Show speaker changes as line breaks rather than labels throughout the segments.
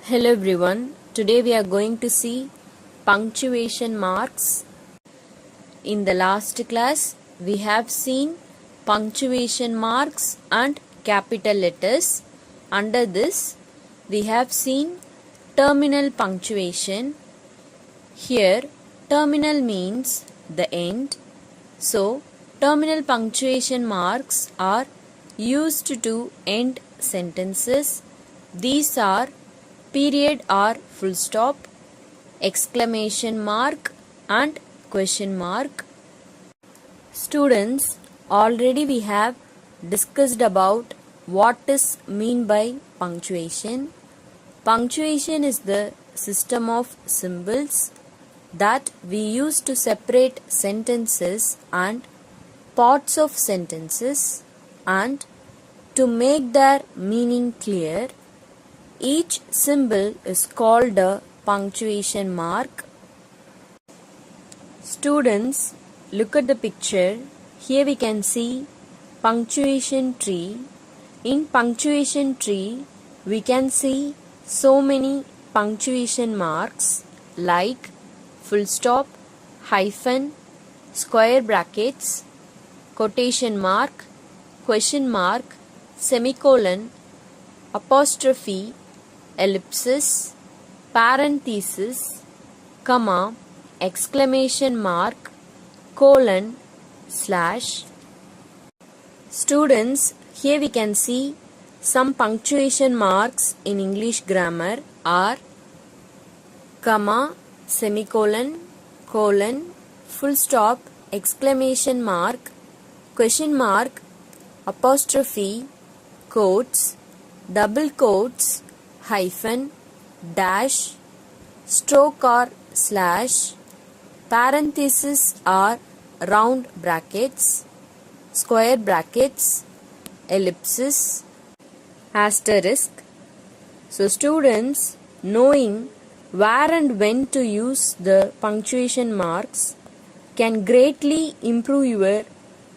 Hello everyone, today we are going to see punctuation marks. In the last class, we have seen punctuation marks and capital letters. Under this, we have seen terminal punctuation. Here, terminal means the end. So, terminal punctuation marks are used to end sentences. These are period or full stop, exclamation mark and question mark. Students, already we have discussed about what is mean by punctuation. Punctuation is the system of symbols that we use to separate sentences and parts of sentences and to make their meaning clear. Each symbol is called a punctuation mark. Students, look at the picture. Here we can see punctuation tree. In punctuation tree, we can see so many punctuation marks like full stop, hyphen, square brackets, quotation mark, question mark, semicolon, apostrophe, ellipses, parenthesis, comma, exclamation mark, colon, slash. Students, here we can see some punctuation marks in English grammar are comma, semicolon, colon, full stop, exclamation mark, question mark, apostrophe, quotes, double quotes, hyphen, dash, stroke or slash, parenthesis or round brackets, square brackets, ellipses, asterisk. So students, knowing where and when to use the punctuation marks can greatly improve your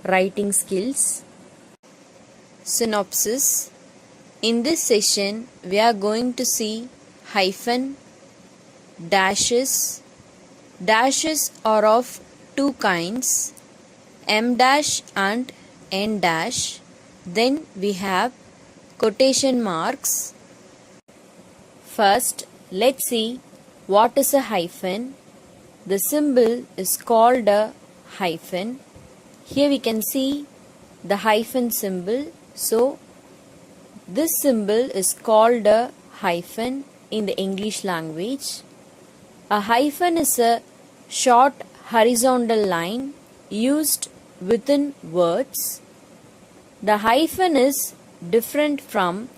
writing skills. Synopsis. In this session, we are going to see hyphen, dashes. Dashes are of two kinds, M dash and N dash. Then we have quotation marks. First, let's see what is a hyphen. The symbol is called a hyphen. Here we can see the hyphen symbol. So, this symbol is called a hyphen in the English language. A hyphen is a short horizontal line used within words. The hyphen is different from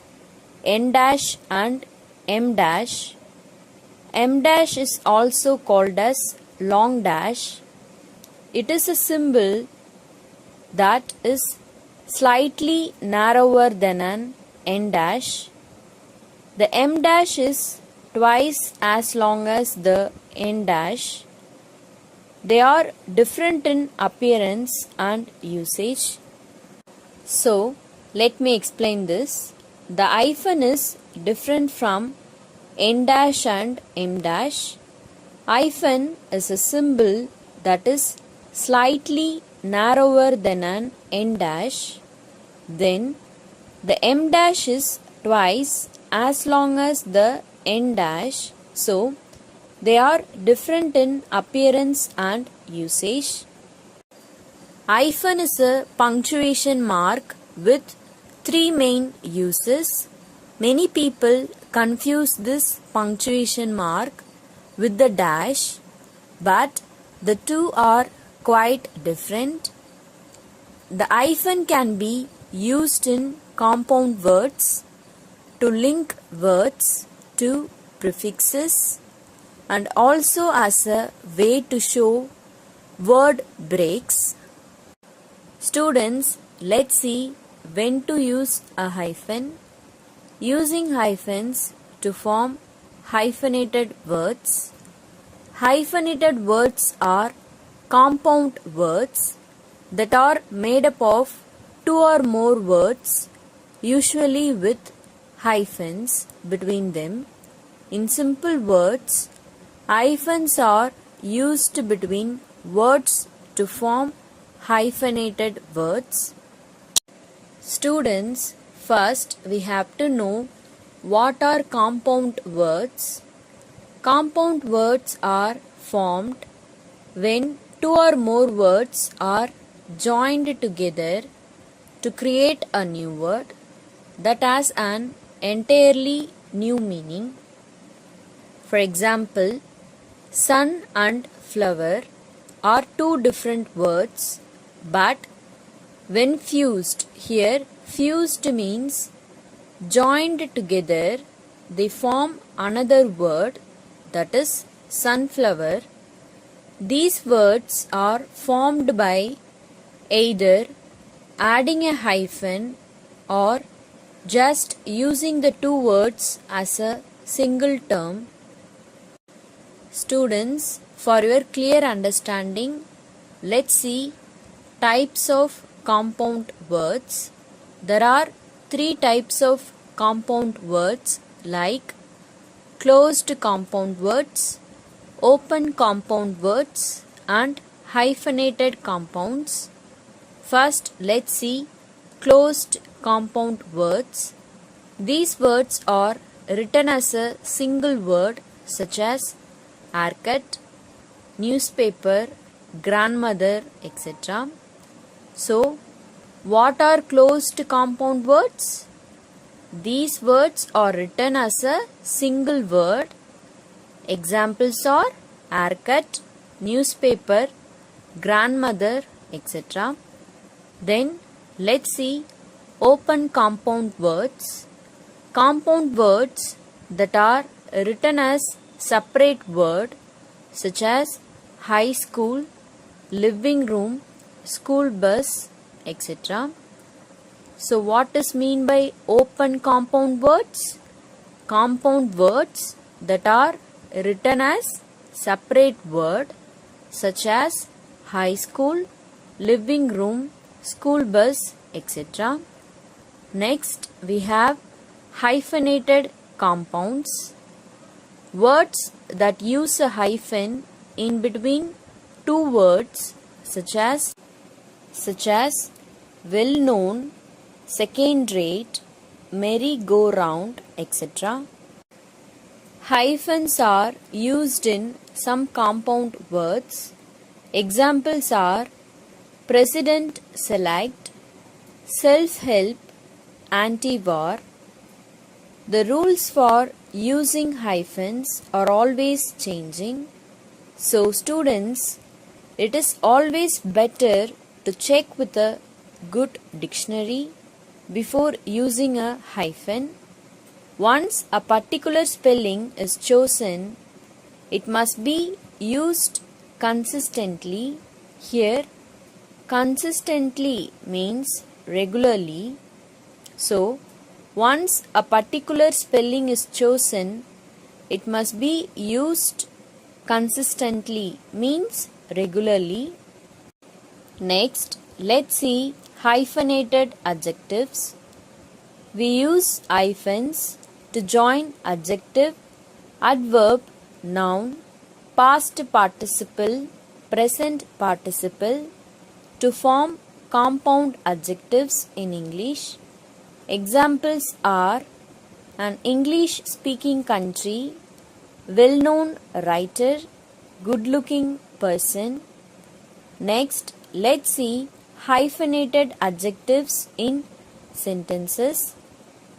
N dash and M dash. M dash is also called as long dash. It is a symbol that is slightly narrower than an N dash. The M dash is twice as long as the N dash. They are different in appearance and usage. So, let me explain this. The hyphen is different from N dash and M dash. Hyphen is a symbol that is slightly narrower than an N dash. Then, the M dash is twice as long as the N dash, so they are different in appearance and usage. Hyphen is a punctuation mark with three main uses. Many people confuse this punctuation mark with the dash, but the two are quite different. The hyphen can be used in compound words, to link words to prefixes, and also as a way to show word breaks. Students, let's see when to use a hyphen. Using hyphens to form hyphenated words. Hyphenated words are compound words that are made up of two or more words, usually with hyphens between them. In simple words, hyphens are used between words to form hyphenated words. Students, first we have to know what are compound words. Compound words are formed when two or more words are joined together to create a new word that has an entirely new meaning. For example, sun and flower are two different words, but when fused, here fused means joined together, they form another word, that is sunflower. These words are formed by either adding a hyphen or just using the two words as a single term. Students, for your clear understanding, let's see types of compound words. There are three types of compound words like closed compound words, open compound words and hyphenated compounds. First, let's see closed compound words. These words are written as a single word such as haircut, newspaper, grandmother, etc. So, what are closed compound words? These words are written as a single word. Examples are haircut, newspaper, grandmother, etc. Then let's see open compound words. Compound words that are written as separate word such as high school, living room, school bus, etc. So what is mean by open compound words? Compound words that are written as separate word such as high school, living room, school bus, etc. Next, we have hyphenated compounds. Words that use a hyphen in between two words such as well-known, second-rate, merry-go-round, etc. Hyphens are used in some compound words. Examples are president-select, self-help, anti-war. The rules for using hyphens are always changing. So students, it is always better to check with a good dictionary before using a hyphen. Once a particular spelling is chosen, it must be used consistently. Here, consistently means regularly. So, once a particular spelling is chosen, it must be used consistently means regularly. Next, let's see hyphenated adjectives. We use hyphens to join adjective, adverb, noun, past participle, present participle to form compound adjectives in English. Examples are an English speaking country, well-known writer, good-looking person. Next, let's see hyphenated adjectives in sentences.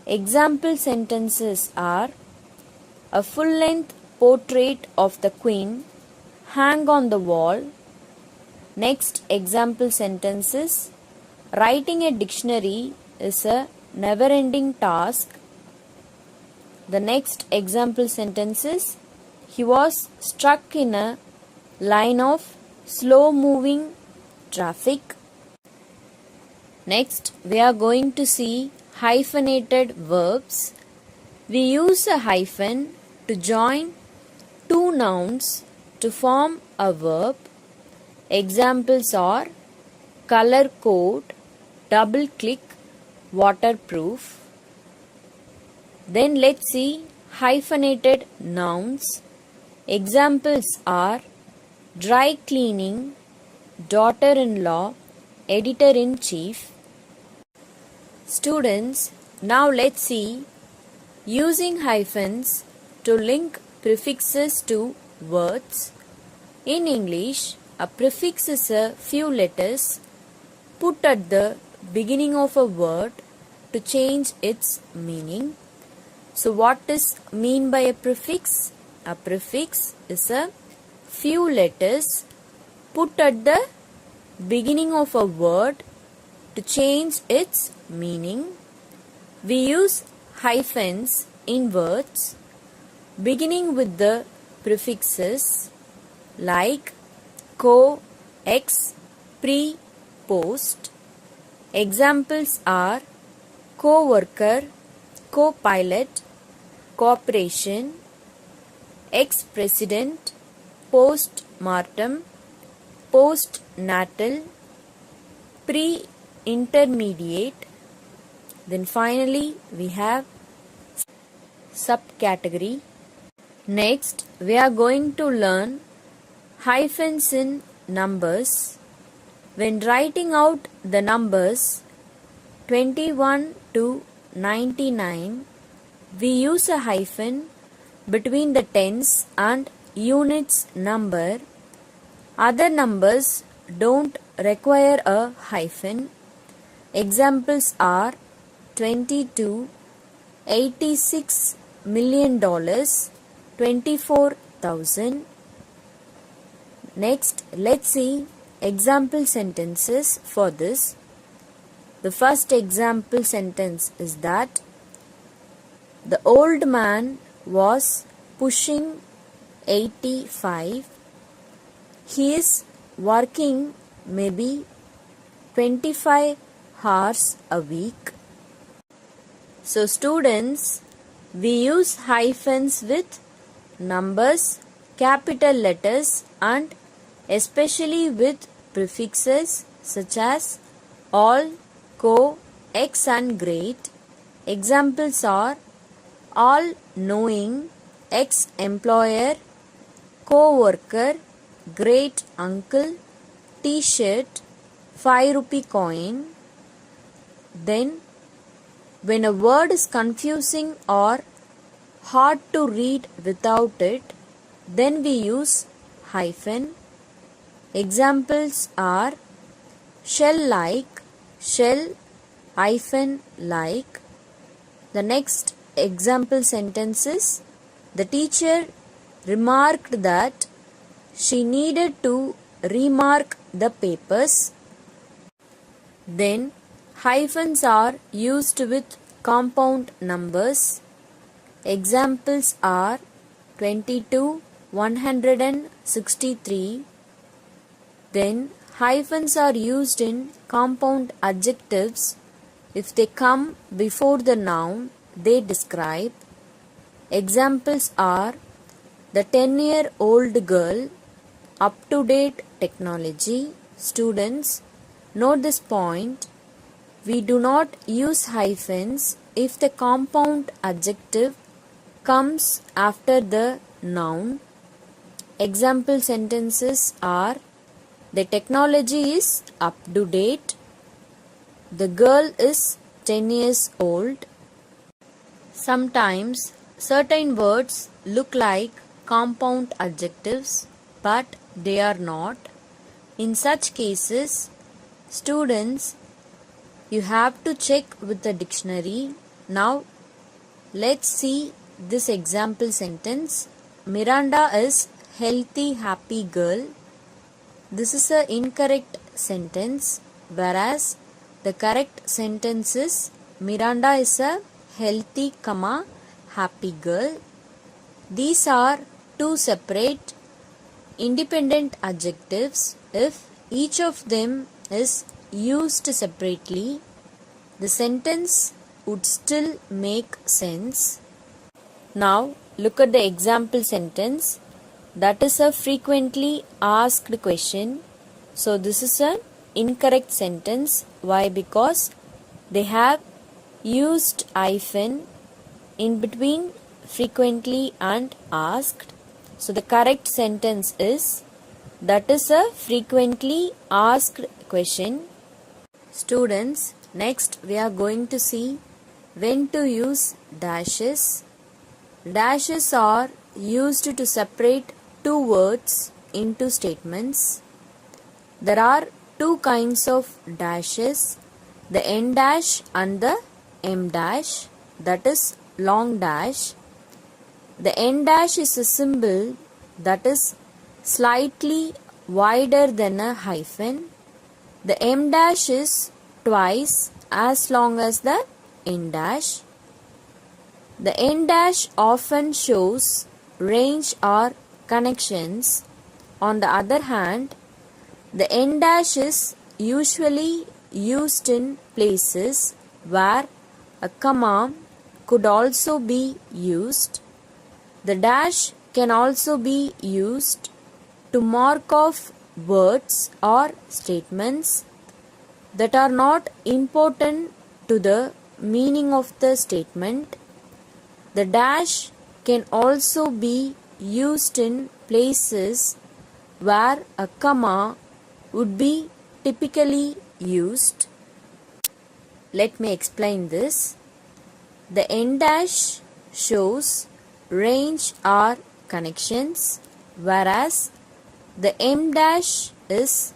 Example sentences are a full-length portrait of the Queen hang on the wall. Next example sentences, writing a dictionary is a never-ending task. The next example sentences, he was struck in a line of slow-moving traffic. Next, we are going to see hyphenated verbs. We use a hyphen to join two nouns to form a verb. Examples are color code, double click, waterproof. Then let's see hyphenated nouns. Examples are dry cleaning, daughter-in-law, editor-in-chief. Students, now let's see using hyphens to link prefixes to words. In English, a prefix is a few letters put at the beginning of a word to change its meaning. So what is mean by a prefix? A prefix is a few letters put at the beginning of a word to change its meaning. We use hyphens in words beginning with the prefixes like co, ex, pre, post. Examples are co-worker, co-pilot, corporation, ex-president, post-mortem, post-natal, pre-intermediate. Then finally we have subcategory. Next we are going to learn hyphens in numbers. When writing out the numbers 21 to 99, we use a hyphen between the tens and units number. Other numbers don't require a hyphen. Examples are 22, $86 million, 24,000. Next, let's see example sentences for this. The first example sentence is that the old man was pushing 85. He is working maybe 25 hours a week. So students, we use hyphens with numbers, capital letters and especially with prefixes such as all, co, ex and great. Examples are all knowing, ex-employer, co-worker, great uncle, t-shirt, 5 rupee coin. Then when a word is confusing or hard to read without it, then we use hyphen. Examples are shell like, shell hyphen like. The next example sentence is the teacher remarked that she needed to remark the papers. Then hyphens are used with compound numbers. Examples are 22, 163. Then hyphens are used in compound adjectives if they come before the noun they describe. Examples are the 10-year-old girl, up-to-date technology. Students, note this point. We do not use hyphens if the compound adjective comes after the noun. Example sentences are the technology is up to date. The girl is 10 years old. Sometimes certain words look like compound adjectives, but they are not. In such cases, students, you have to check with the dictionary. Now, let's see this example sentence. Miranda is healthy, happy girl. This is an incorrect sentence, whereas the correct sentence is Miranda is a healthy, happy girl. These are two separate independent adjectives. If each of them is used separately, the sentence would still make sense. Now look at the example sentence. That is a frequently asked question. So this is an incorrect sentence. Why? Because they have used hyphen in between frequently and asked. So the correct sentence is, that is a frequently asked question. Students, next we are going to see when to use dashes. Dashes are used to separate two words into statements. There are two kinds of dashes, the N dash and the M dash, that is long dash. The N dash is a symbol that is slightly wider than a hyphen. The M dash is twice as long as the N dash. The N dash often shows range or connections. On the other hand, the N dash is usually used in places where a comma could also be used. The dash can also be used to mark off words or statements that are not important to the meaning of the statement. The dash can also be used in places where a comma would be typically used. Let me explain this. The N dash shows range or connections, whereas the M dash is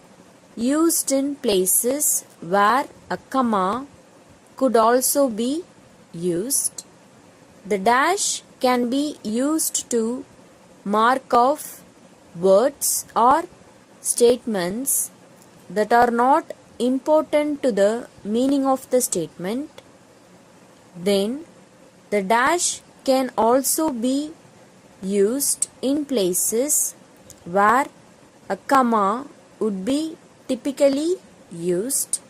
used in places where a comma could also be used. The dash can be used to mark off words or statements that are not important to the meaning of the statement. Then the dash can also be used in places where a comma would be typically used.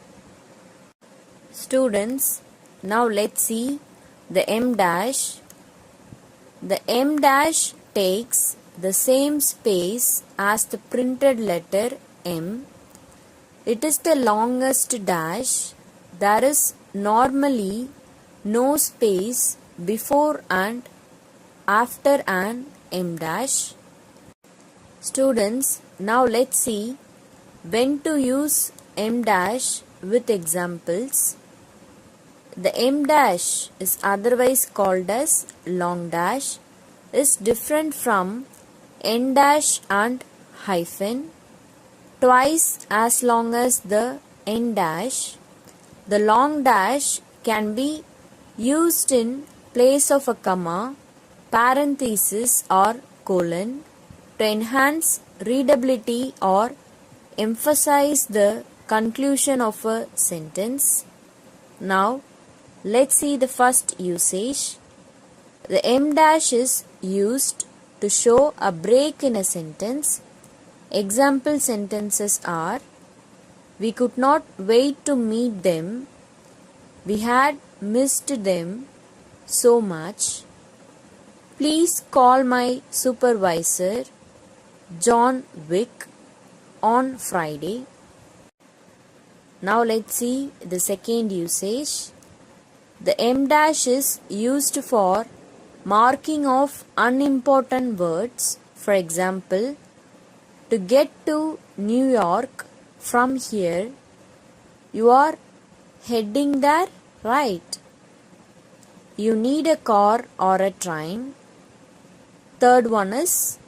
Students, now let's see the M dash. The M dash takes the same space as the printed letter M. It is the longest dash. There is normally no space before and after an M dash. Students, now let's see when to use M dash with examples. The M dash is otherwise called as long dash, is different from N dash and hyphen, twice as long as the N dash. The long dash can be used in place of a comma, parenthesis or colon to enhance readability or emphasize the conclusion of a sentence. Now, let's see the first usage. The M dash is used to show a break in a sentence. Example sentences are: we could not wait to meet them. We had missed them so much. Please call my supervisor, John Wick, on Friday. Now let's see the second usage. The M dash is used for marking of unimportant words. For example, to get to New York from here, you are heading there, right? You need a car or a train. Third one is,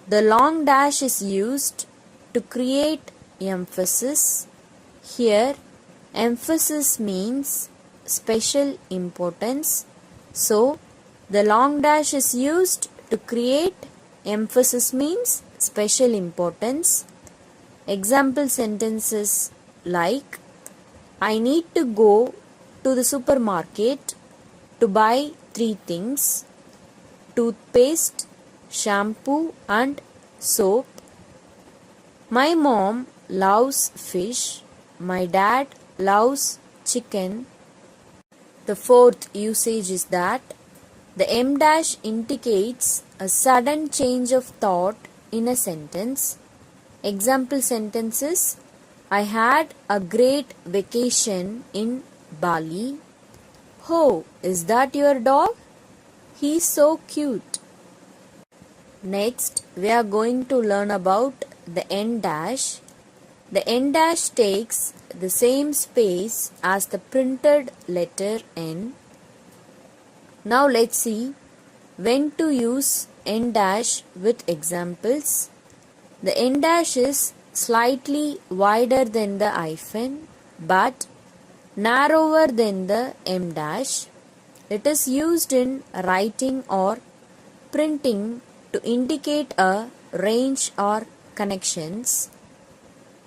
the long dash is used to create emphasis. Here, emphasis means special importance. So, the long dash is used to create emphasis means special importance. Example sentences like, I need to go to the supermarket to buy 3 things: toothpaste, shampoo and soap. My mom loves fish. My dad loves chicken. The fourth usage is that the M dash indicates a sudden change of thought in a sentence. Example sentences: I had a great vacation in Bali. Oh, is that your dog? He's so cute. Next, we are going to learn about the end dash. The end dash takes the same space as the printed letter N. Now let's see when to use end dash with examples. The end dash is slightly wider than the hyphen but narrower than the em dash. It is used in writing or printing to indicate a range or connections.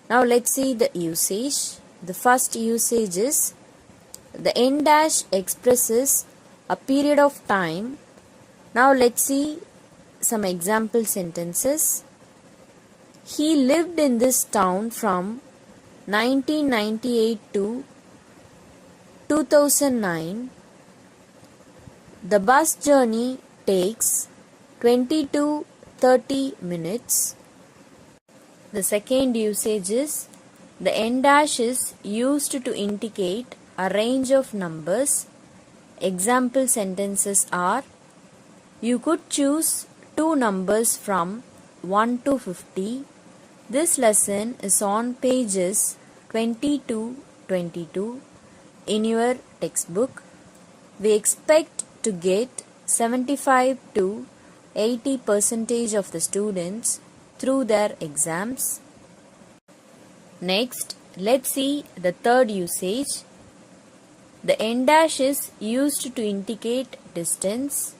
Now let's see the usage. The first usage is the end dash expresses a period of time. Now let's see some example sentences. He lived in this town from 1998 to 2009. The bus journey takes 20 to 30 minutes. The second usage is the end dash is used to indicate a range of numbers. Example sentences are: you could choose two numbers from 1 to 50. This lesson is on pages 20 to 22 in your textbook. We expect to get 75 to 80% of the students through their exams. Next, let's see the third usage. The end dash is used to indicate distance.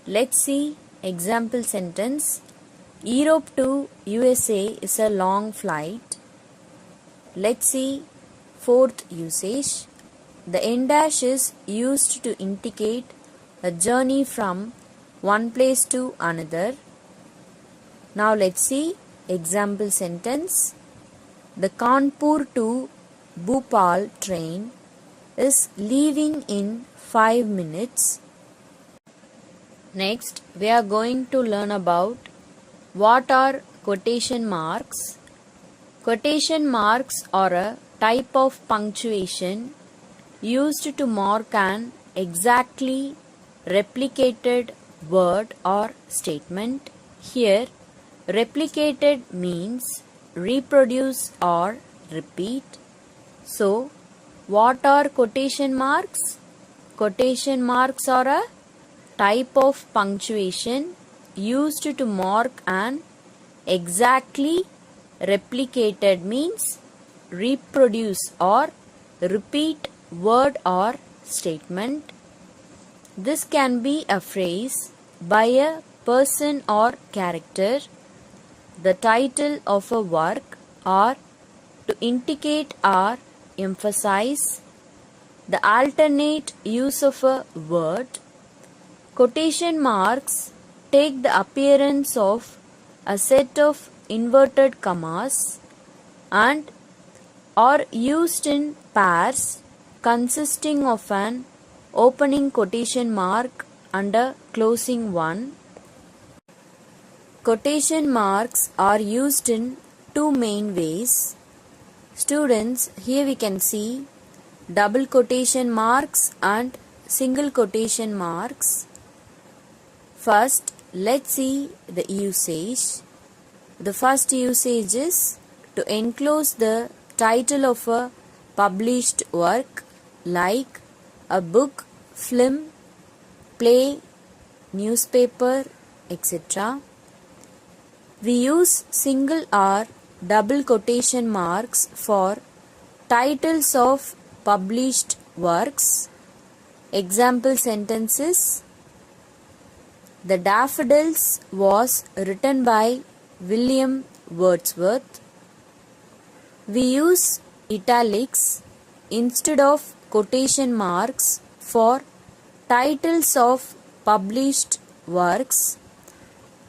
Let's see example sentence. Europe to USA is a long flight. Let's see fourth usage. The end dash is used to indicate a journey from one place to another. Now let's see example sentence. The Kanpur to Bhopal train is leaving in 5 minutes. Next, we are going to learn about what are quotation marks. Quotation marks are a type of punctuation used to mark an exactly replicated word or statement. Here, replicated means reproduce or repeat. So, what are quotation marks? Quotation marks are a type of punctuation used to mark an exactly replicated means reproduce or repeat word or statement. This can be a phrase by a person or character, the title of a work, or to indicate or emphasize the alternate use of a word. Quotation marks take the appearance of a set of inverted commas and are used in pairs consisting of an opening quotation mark and a closing one. Quotation marks are used in two main ways. Students, here we can see double quotation marks and single quotation marks. First, let's see the usage. The first usage is to enclose the title of a published work like a book, film, play, newspaper, etc. We use single or double quotation marks for titles of published works. Example sentences: The Daffodils was written by William Wordsworth. We use italics instead of quotation marks for titles of published works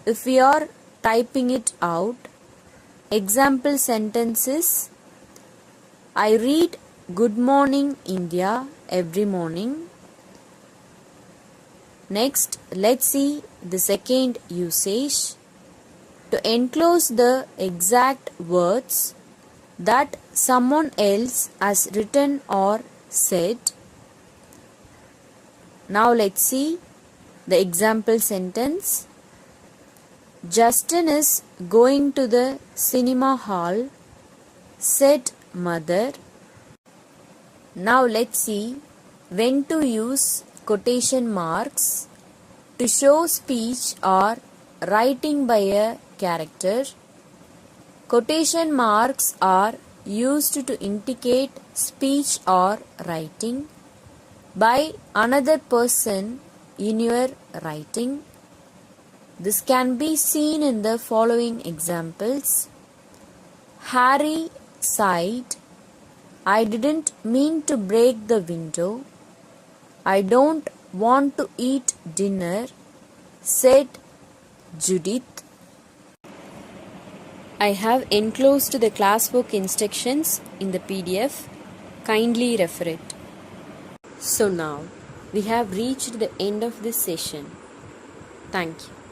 if we are typing it out. Example sentences: I read Good Morning India every morning. Next, let's see the second usage. To enclose the exact words that someone else has written or said. Now let's see The example sentence: Justin is going to the cinema hall, said mother. Now let's see when to use quotation marks to show speech or writing by a character. Quotation marks are used to indicate speech or writing by another person in your writing. This can be seen in the following examples. Harry sighed, I didn't mean to break the window. I don't want to eat dinner, said Judith. I have enclosed the classwork instructions in the PDF. Kindly refer it. So now we have reached the end of this session. Thank you.